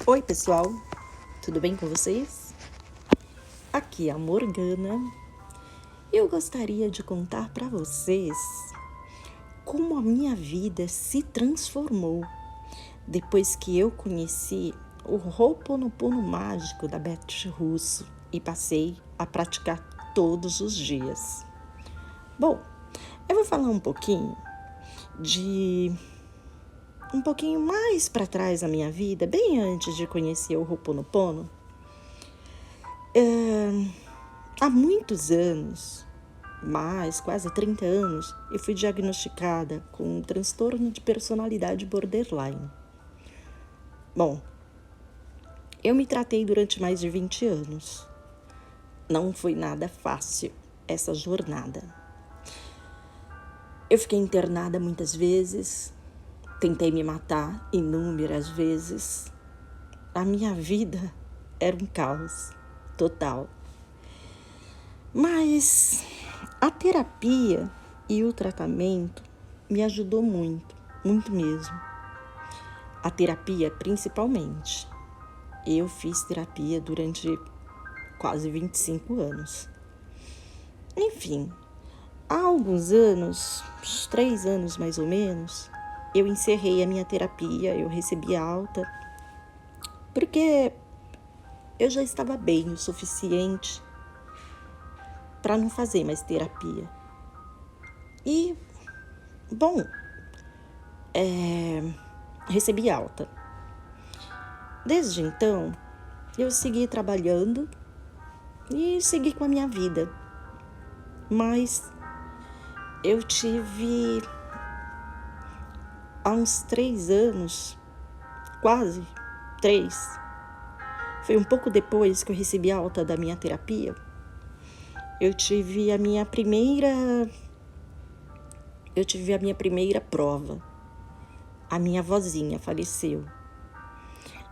Oi, pessoal, tudo bem com vocês? Aqui é a Morgana. Eu gostaria de contar para vocês como a minha vida se transformou depois que eu conheci o Ho'oponopono mágico da Beth Russo e passei a praticar todos os dias. Bom, eu vou falar um pouquinho mais para trás na minha vida, bem antes de conhecer o Ho'oponopono. Há muitos anos, quase 30 anos, eu fui diagnosticada com um transtorno de personalidade borderline. Bom, eu me tratei durante mais de 20 anos. Não foi nada fácil essa jornada. Eu fiquei internada muitas vezes, tentei me matar inúmeras vezes. A minha vida era um caos total. Mas a terapia e o tratamento me ajudou muito, muito mesmo. A terapia, principalmente. Eu fiz terapia durante quase 25 anos. Enfim, há alguns anos, uns 3 anos mais ou menos, eu encerrei a minha terapia, eu recebi alta, porque eu já estava bem o suficiente para não fazer mais terapia. E, bom, recebi alta. Desde então, eu segui trabalhando e segui com a minha vida. Mas eu tive, há uns 3 anos, quase 3, foi um pouco depois que eu recebi alta da minha terapia, eu tive a minha primeira prova. A minha avózinha faleceu.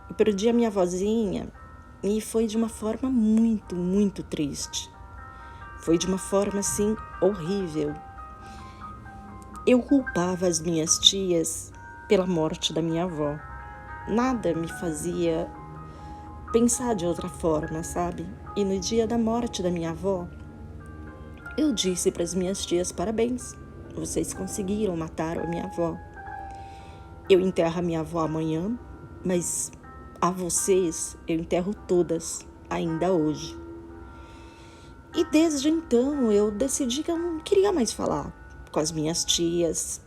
Eu perdi a minha avózinha e foi de uma forma muito, muito triste. Foi de uma forma, assim, horrível. Eu culpava as minhas tias pela morte da minha avó. Nada me fazia pensar de outra forma, sabe? E no dia da morte da minha avó, eu disse para as minhas tias: parabéns, vocês conseguiram matar a minha avó. Eu enterro a minha avó amanhã, mas a vocês eu enterro todas, ainda hoje. E desde então eu decidi que eu não queria mais falar com as minhas tias,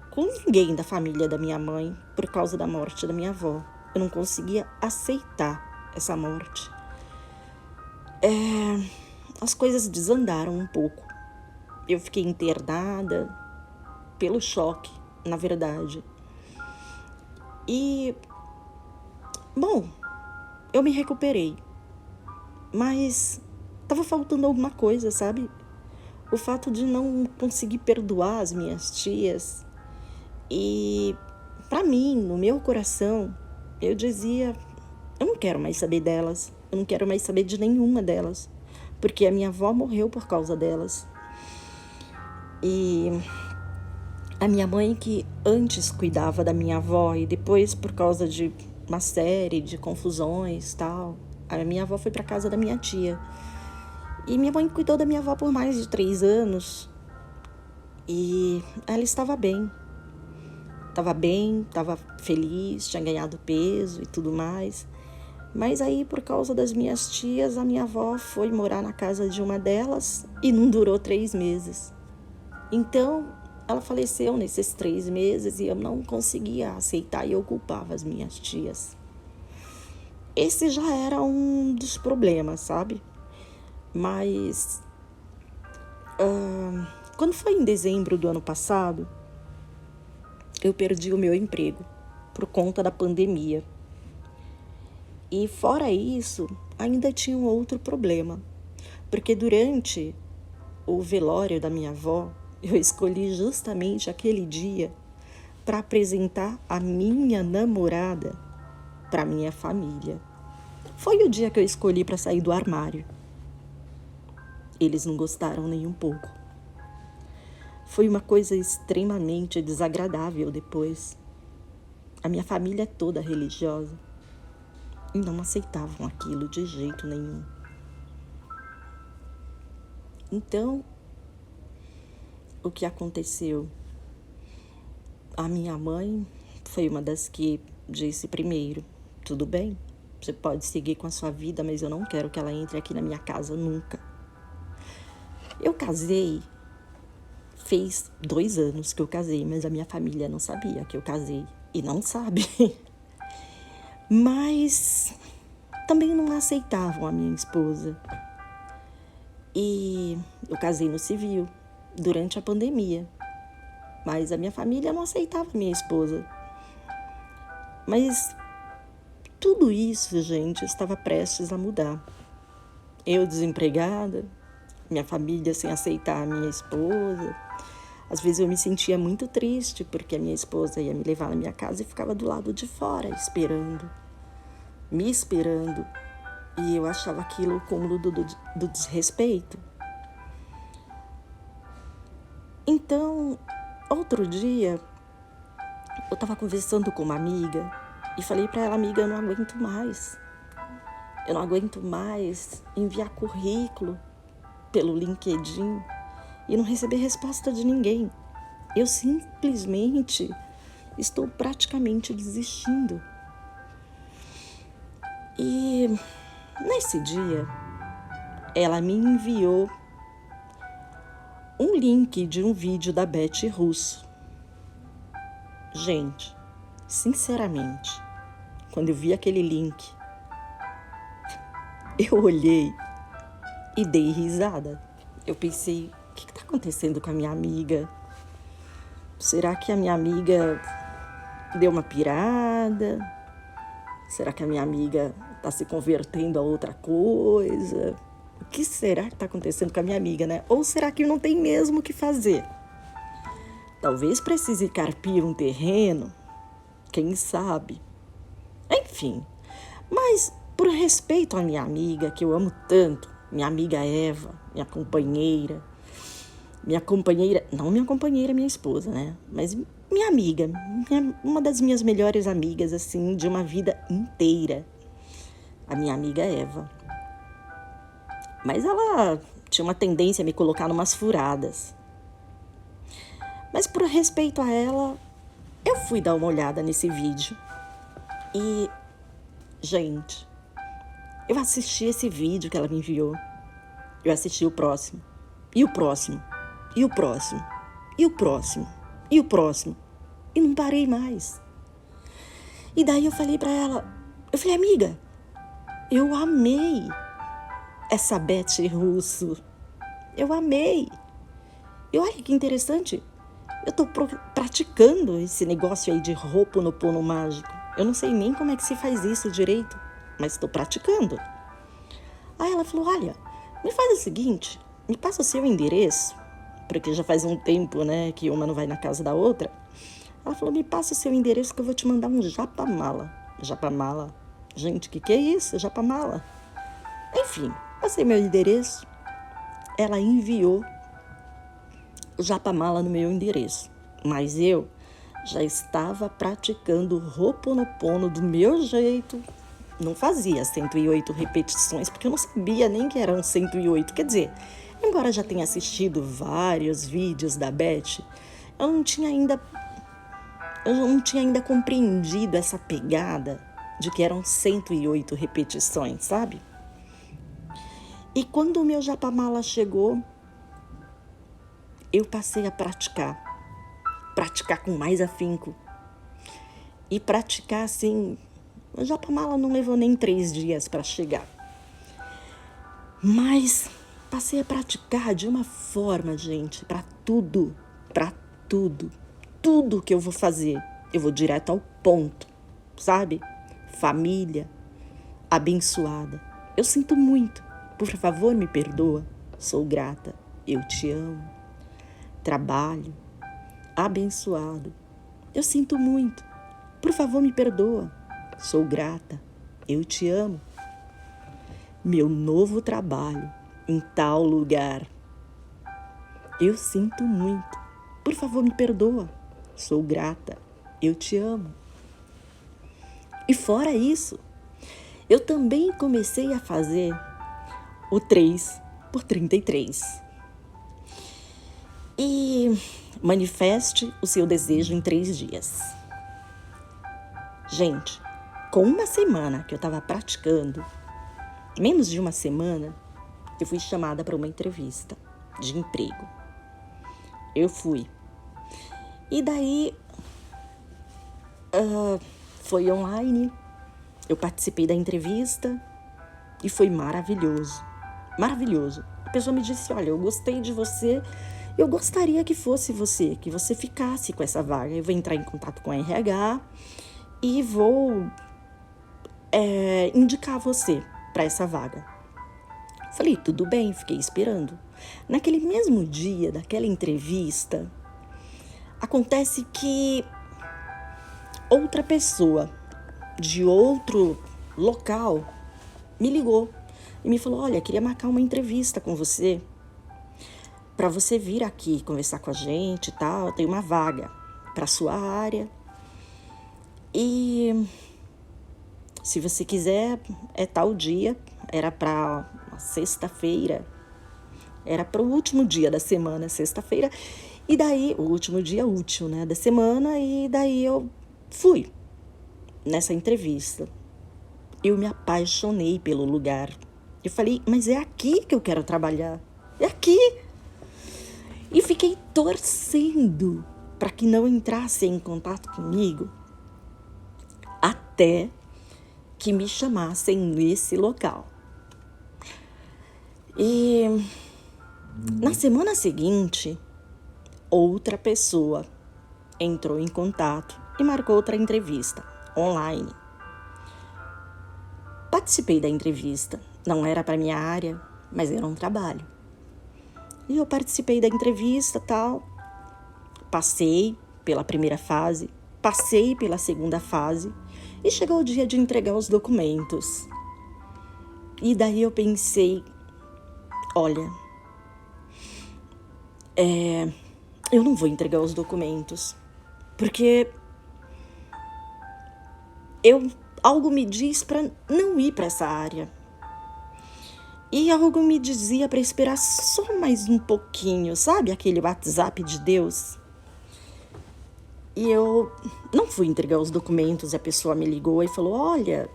com ninguém da família da minha mãe, por causa da morte da minha avó. Eu não conseguia aceitar essa morte. As coisas desandaram um pouco. Eu fiquei internada pelo choque, na verdade. E, bom, eu me recuperei. Mas estava faltando alguma coisa, sabe? O fato de não conseguir perdoar as minhas tias. E, para mim, no meu coração, eu dizia: eu não quero mais saber delas. Eu não quero mais saber de nenhuma delas. Porque a minha avó morreu por causa delas. E a minha mãe, que antes cuidava da minha avó e depois, por causa de uma série de confusões e tal, a minha avó foi para casa da minha tia. E minha mãe cuidou da minha avó por mais de 3 anos. E ela estava bem. Estava feliz, tinha ganhado peso e tudo mais. Mas aí, por causa das minhas tias, a minha avó foi morar na casa de uma delas e não durou 3 meses. Então, ela faleceu nesses 3 meses e eu não conseguia aceitar e eu culpava as minhas tias. Esse já era um dos problemas, sabe? Mas, quando foi em dezembro do ano passado, eu perdi o meu emprego por conta da pandemia. E fora isso, ainda tinha um outro problema, porque durante o velório da minha avó, eu escolhi justamente aquele dia para apresentar a minha namorada para minha família. Foi o dia que eu escolhi para sair do armário. Eles não gostaram nem um pouco. Foi uma coisa extremamente desagradável depois. A minha família é toda religiosa. e não aceitavam aquilo de jeito nenhum. Então, o que aconteceu? A minha mãe foi uma das que disse primeiro: tudo bem, você pode seguir com a sua vida, mas eu não quero que ela entre aqui na minha casa nunca. Eu casei, fez 2 anos que eu casei, mas a minha família não sabia que eu casei e não sabe. Mas também não aceitavam a minha esposa. E eu casei no civil durante a pandemia, mas a minha família não aceitava a minha esposa. Mas tudo isso, gente, estava prestes a mudar. Eu desempregada, minha família sem aceitar a minha esposa. Às vezes eu me sentia muito triste porque a minha esposa ia me levar na minha casa e ficava do lado de fora me esperando. E eu achava aquilo o cúmulo do desrespeito. Então, outro dia, eu estava conversando com uma amiga e falei para ela: amiga, eu não aguento mais. Eu não aguento mais enviar currículo pelo LinkedIn e não receber resposta de ninguém. Eu simplesmente estou praticamente desistindo. E nesse dia, ela me enviou um link de um vídeo da Beth Russo. Gente, sinceramente, quando eu vi aquele link, eu olhei e dei risada. Eu pensei: o que está acontecendo com a minha amiga? Será que a minha amiga deu uma pirada? Será que a minha amiga está se convertendo a outra coisa? O que será que está acontecendo com a minha amiga, né? Ou será que não tem mesmo o que fazer? Talvez precise carpir um terreno, quem sabe? Enfim, mas por respeito à minha amiga, que eu amo tanto, minha amiga Eva, não minha companheira, minha esposa, né? Mas minha amiga, uma das minhas melhores amigas, assim, de uma vida inteira, a minha amiga Eva. Mas ela tinha uma tendência a me colocar numas furadas. Mas por respeito a ela, eu fui dar uma olhada nesse vídeo. E, gente, eu assisti esse vídeo que ela me enviou. Eu assisti o próximo, e o próximo, e o próximo, e o próximo, e o próximo. E não parei mais. E daí eu falei pra ela, amiga, eu amei essa Beth Russo. Eu amei. E olha que interessante, eu tô praticando esse negócio aí de Ho'oponopono mágico. Eu não sei nem como é que se faz isso direito, mas estou praticando. Aí ela falou: olha, me faz o seguinte, me passa o seu endereço, porque já faz um tempo, né, que uma não vai na casa da outra. Ela falou: me passa o seu endereço que eu vou te mandar um japamala. Japamala? Gente, que é isso? Japamala? Enfim, passei meu endereço. Ela enviou o japamala no meu endereço. Mas eu já estava praticando o Ho'oponopono do meu jeito. Não fazia 108 repetições, porque eu não sabia nem que eram 108. Quer dizer, embora já tenha assistido vários vídeos da Beth, eu não tinha ainda compreendido essa pegada de que eram 108 repetições, sabe? E quando o meu japamala chegou, eu passei a praticar com mais afinco. E praticar assim, o japamala não levou nem 3 dias para chegar. Mas passei a praticar de uma forma, gente, para tudo. Tudo que eu vou fazer, eu vou direto ao ponto, sabe? Família abençoada. Eu sinto muito. Por favor, me perdoa. Sou grata. Eu te amo. Trabalho abençoado. Eu sinto muito. Por favor, me perdoa. Sou grata. Eu te amo. Meu novo trabalho em tal lugar. Eu sinto muito. Por favor, me perdoa. Sou grata. Eu te amo. E fora isso, eu também comecei a fazer o 3 por 33. E manifeste o seu desejo em 3 dias. Gente, com uma semana que eu estava praticando, menos de uma semana, eu fui chamada para uma entrevista de emprego. Eu fui. E daí, foi online, eu participei da entrevista e foi maravilhoso. Maravilhoso. A pessoa me disse, olha, eu gostei de você, eu gostaria que fosse você, que você ficasse com essa vaga. Eu vou entrar em contato com a RH e vou indicar você para essa vaga. Falei, tudo bem, fiquei esperando. Naquele mesmo dia daquela entrevista, acontece que outra pessoa de outro local me ligou e me falou, olha, queria marcar uma entrevista com você para você vir aqui conversar com a gente e tal, tem uma vaga para sua área. E se você quiser, é tal dia, era para sexta-feira, era para o último dia da semana, sexta-feira, e daí, o último dia útil, né, da semana, e daí eu fui nessa entrevista. Eu me apaixonei pelo lugar. Eu falei, mas é aqui que eu quero trabalhar, é aqui. E fiquei torcendo para que não entrasse em contato comigo até que me chamassem nesse local. E na semana seguinte, outra pessoa entrou em contato e marcou outra entrevista online. Participei da entrevista, não era para minha área, mas era um trabalho. E eu participei da entrevista, tal, passei pela primeira fase, passei pela segunda fase e chegou o dia de entregar os documentos. E daí eu pensei, olha, eu não vou entregar os documentos, porque algo me diz para não ir para essa área. E algo me dizia para esperar só mais um pouquinho, sabe? Aquele WhatsApp de Deus. E eu não fui entregar os documentos e a pessoa me ligou e falou, olha,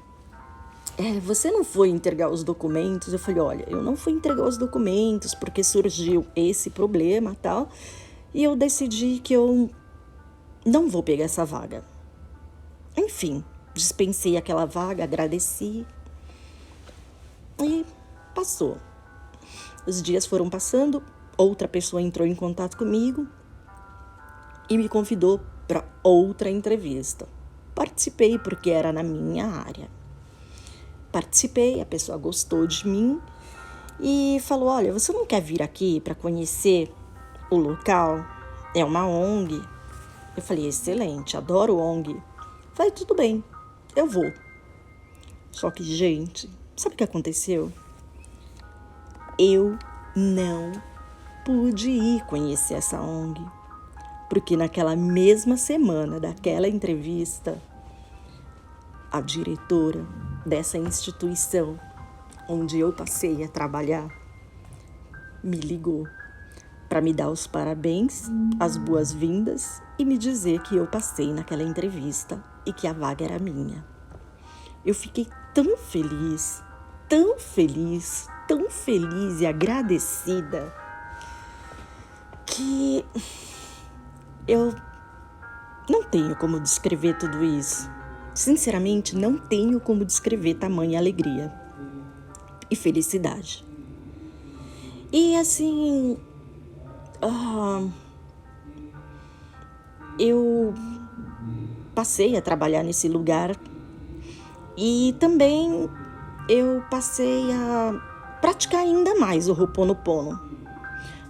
você não foi entregar os documentos? Eu falei, olha, eu não fui entregar os documentos porque surgiu esse problema e tal. E eu decidi que eu não vou pegar essa vaga. Enfim, dispensei aquela vaga, agradeci e passou. Os dias foram passando, outra pessoa entrou em contato comigo e me convidou para outra entrevista. Participei porque era na minha área. Participei, a pessoa gostou de mim e falou, olha, você não quer vir aqui para conhecer o local? É uma ONG. Eu falei, excelente, adoro ONG. Falei, tudo bem, eu vou. Só que, gente, sabe o que aconteceu? Eu não pude ir conhecer essa ONG, porque naquela mesma semana daquela entrevista, a diretora dessa instituição onde eu passei a trabalhar me ligou para me dar os parabéns, as boas-vindas e me dizer que eu passei naquela entrevista e que a vaga era minha. Eu fiquei tão feliz, tão feliz, tão feliz e agradecida que eu não tenho como descrever tudo isso. Sinceramente, não tenho como descrever tamanha alegria e felicidade. E assim, eu passei a trabalhar nesse lugar e também eu passei a praticar ainda mais o Ho'oponopono.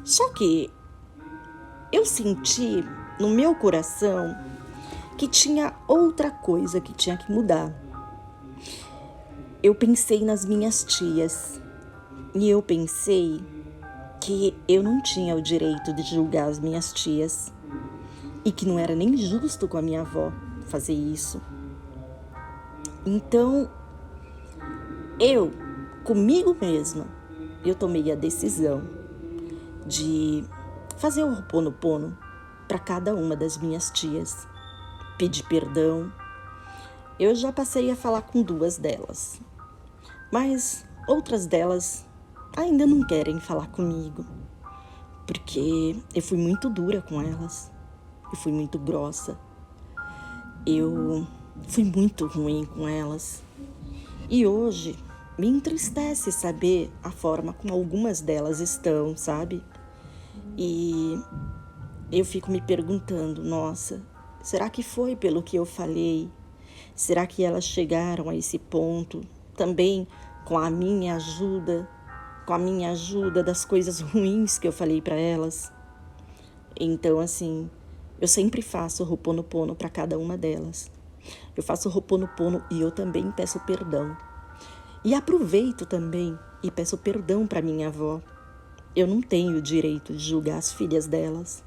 Só que eu senti no meu coração que tinha outra coisa que tinha que mudar. Eu pensei nas minhas tias e eu pensei que eu não tinha o direito de julgar as minhas tias e que não era nem justo com a minha avó fazer isso. Então, Eu, comigo mesma, eu tomei a decisão de fazer o Ho'oponopono para cada uma das minhas tias, pedir perdão. Eu já passei a falar com 2 delas, mas outras delas ainda não querem falar comigo, porque eu fui muito dura com elas, eu fui muito grossa, eu fui muito ruim com elas. E hoje me entristece saber a forma como algumas delas estão, sabe? E eu fico me perguntando, nossa, será que foi pelo que eu falei? Será que elas chegaram a esse ponto também com a minha ajuda das coisas ruins que eu falei para elas? Então, assim, eu sempre faço o Ho'oponopono para cada uma delas. Eu faço o Ho'oponopono e eu também peço perdão. E aproveito também e peço perdão para minha avó. Eu não tenho o direito de julgar as filhas delas.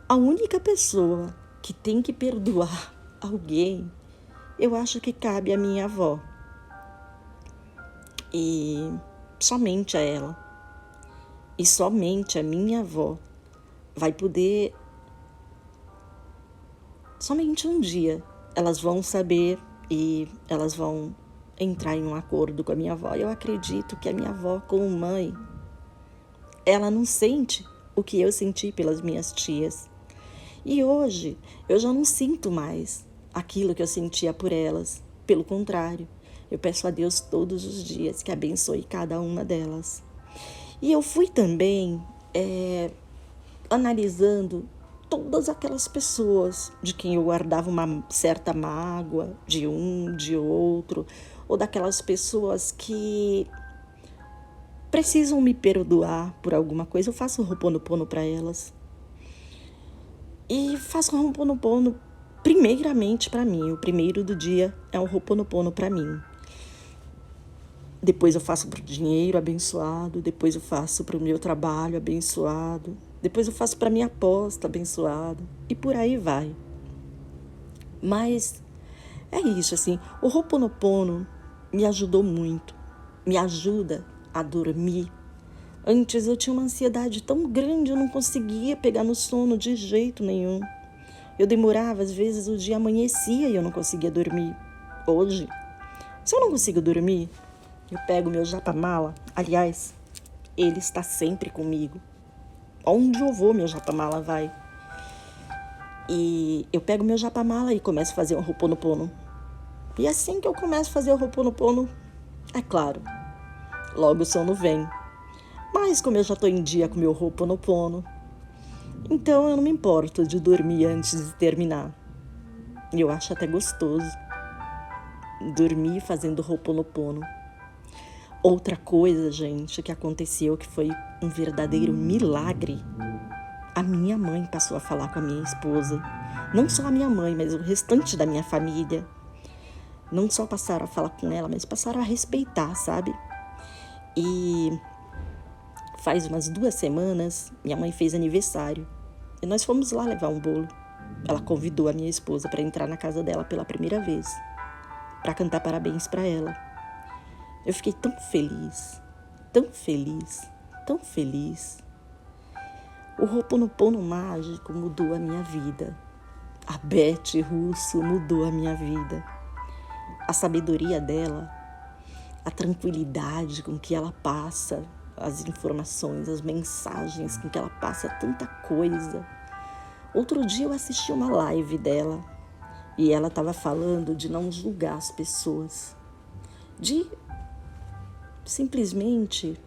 A única pessoa que tem que perdoar alguém, eu acho que cabe a minha avó. E somente a ela. E somente a minha avó vai poder... Somente um dia elas vão saber e elas vão entrar em um acordo com a minha avó. Eu acredito que a minha avó, como mãe, ela não sente o que eu senti pelas minhas tias. E hoje eu já não sinto mais aquilo que eu sentia por elas. Pelo contrário, eu peço a Deus todos os dias que abençoe cada uma delas. E eu fui também analisando todas aquelas pessoas de quem eu guardava uma certa mágoa, de um, de outro, ou daquelas pessoas que precisam me perdoar por alguma coisa. Eu faço o Ho'oponopono para elas. E faço o Ho'oponopono primeiramente para mim. O primeiro do dia é o Ho'oponopono para mim. Depois eu faço para o dinheiro abençoado. Depois eu faço para o meu trabalho abençoado. Depois eu faço para minha aposta abençoada. E por aí vai. Mas é isso, assim. O Ho'oponopono me ajudou muito. Me ajuda a dormir. Antes eu tinha uma ansiedade tão grande, eu não conseguia pegar no sono de jeito nenhum. Eu demorava, às vezes o dia amanhecia e eu não conseguia dormir. Hoje, se eu não consigo dormir, eu pego meu japamala. Aliás, ele está sempre comigo. Onde eu vou, meu japamala vai. E eu pego meu japamala e começo a fazer um Ho'oponopono. E assim que eu começo a fazer o Ho'oponopono, é claro, logo o sono vem. Mas como eu já estou em dia com o meu Ho'oponopono, então eu não me importo de dormir antes de terminar. E eu acho até gostoso dormir fazendo Ho'oponopono. Outra coisa, gente, que aconteceu, que foi um verdadeiro milagre. A minha mãe passou a falar com a minha esposa. Não só a minha mãe, mas o restante da minha família. Não só passaram a falar com ela, mas passaram a respeitar, sabe? E faz umas 2 semanas, minha mãe fez aniversário. E nós fomos lá levar um bolo. Ela convidou a minha esposa para entrar na casa dela pela primeira vez, para cantar parabéns para ela. Eu fiquei tão feliz, tão feliz, tão feliz. O Ho'oponopono mágico mudou a minha vida. A Beth Russo mudou a minha vida. A sabedoria dela, a tranquilidade com que ela passa as informações, as mensagens com que ela passa tanta coisa. Outro dia eu assisti uma live dela e ela estava falando de não julgar as pessoas, de simplesmente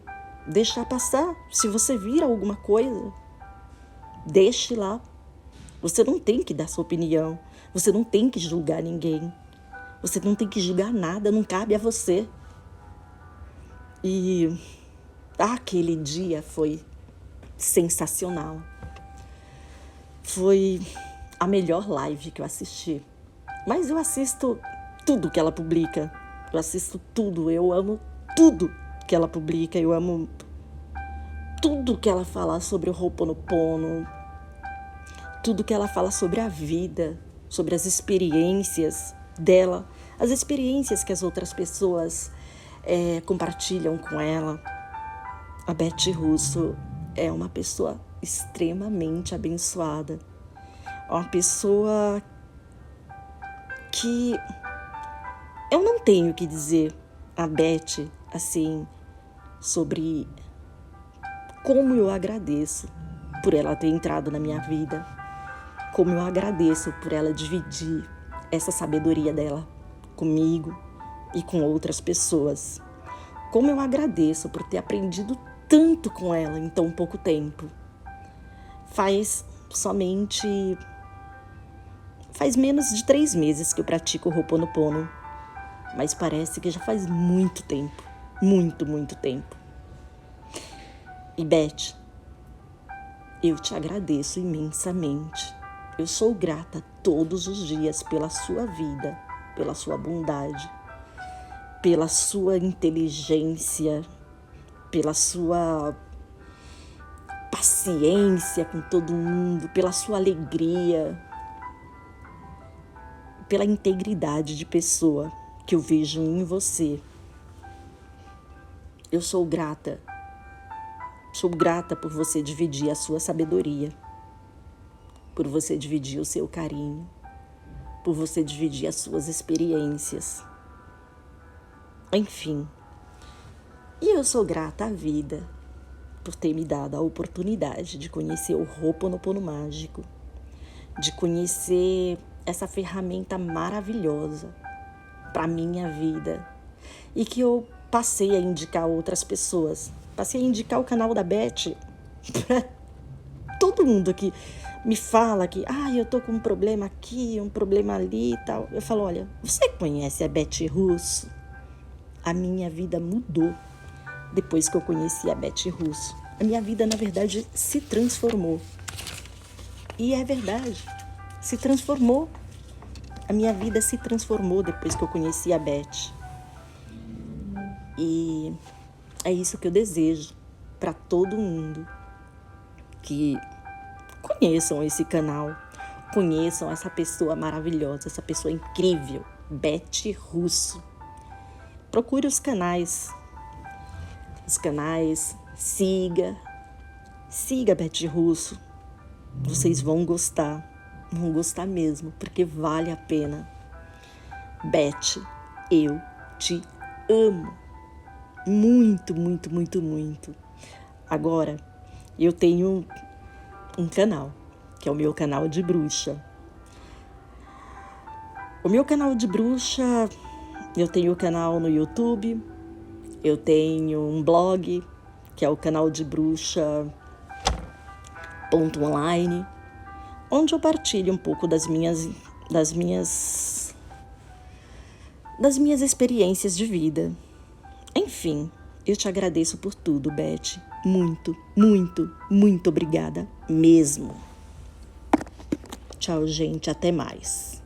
deixar passar. Se você vir alguma coisa, deixe lá. Você não tem que dar sua opinião, você não tem que julgar ninguém, você não tem que julgar nada, não cabe a você. E aquele dia foi sensacional. Foi a melhor live que eu assisti. Mas eu assisto tudo que ela publica. Eu assisto tudo, eu amo tudo que ela publica. Eu amo tudo que ela fala sobre o Ho'oponopono, tudo que ela fala sobre a vida, sobre as experiências dela, as experiências que as outras pessoas compartilham com ela. A Beth Russo é uma pessoa extremamente abençoada. É uma pessoa que eu não tenho o que dizer a Beth, assim, sobre como eu agradeço por ela ter entrado na minha vida, como eu agradeço por ela dividir essa sabedoria dela comigo e com outras pessoas. Como eu agradeço por ter aprendido tanto com ela em tão pouco tempo. Faz menos de 3 meses que eu pratico o Ho'oponopono, mas parece que já faz muito tempo, muito tempo. E Beth, eu te agradeço imensamente. Eu sou grata todos os dias pela sua vida, pela sua bondade, pela sua inteligência, pela sua paciência com todo mundo, pela sua alegria, pela integridade de pessoa que eu vejo em você. Eu sou grata por você dividir a sua sabedoria, por você dividir o seu carinho, por você dividir as suas experiências. Enfim, e eu sou grata à vida por ter me dado a oportunidade de conhecer o Ho'oponopono mágico, de conhecer essa ferramenta maravilhosa para a minha vida e que eu passei a indicar a outras pessoas. Passei a indicar o canal da Beth para todo mundo que me fala que eu tô com um problema aqui, um problema ali e tal. Eu falo, olha, você conhece a Beth Russo? A minha vida mudou depois que eu conheci a Beth Russo. A minha vida, na verdade, se transformou. E é verdade, se transformou. A minha vida se transformou depois que eu conheci a Beth. E é isso que eu desejo para todo mundo, que conheçam esse canal, conheçam essa pessoa maravilhosa, essa pessoa incrível, Beth Russo. Procure os canais, siga a Beth Russo. Vocês vão gostar mesmo, porque vale a pena. Beth, eu te amo. Muito. Agora, eu tenho um canal, que é o meu canal de bruxa. O meu canal de bruxa, eu tenho o canal no YouTube, eu tenho um blog, que é o canal de bruxa.online, onde eu partilho um pouco das minhas experiências de vida. Enfim, eu te agradeço por tudo, Beth. Muito obrigada mesmo. Tchau, gente. Até mais.